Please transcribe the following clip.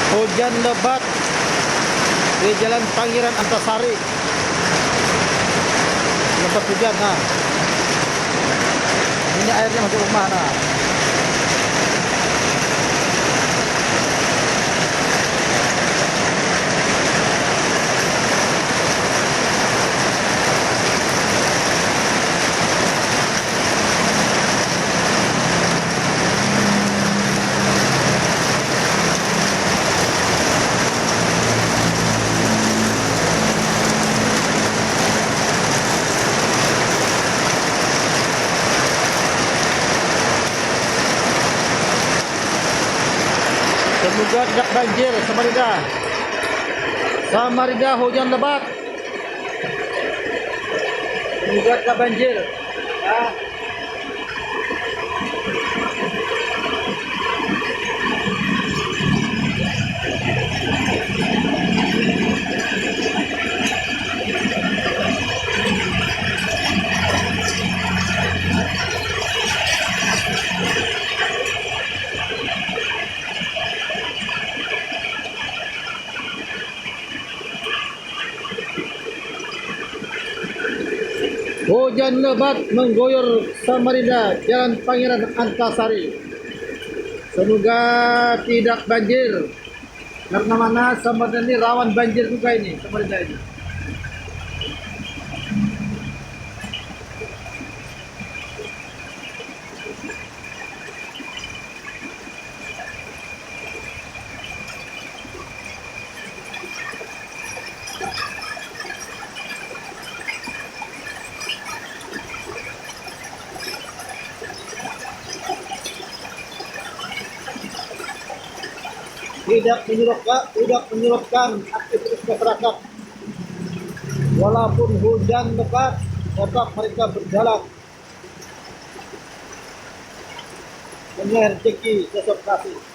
Hujan lebat di Jalan Pangeran Antasari. Lebat hujan, nah. Ini airnya masuk rumah, nah. Semoga tidak banjir Samarinda. Samarinda hujan lebat. Semoga tidak banjir. Ya. Hujan lebat mengguyur Samarinda, Jalan Pangeran Antasari. Semoga tidak banjir. Karena mana Samarinda ini rawan banjir juga ini, Samarinda ini. Tidak menyurutkan aktivitas masyarakat. Walaupun hujan lebat, tetap mereka berjalan dengan rezeki sesuai kasih.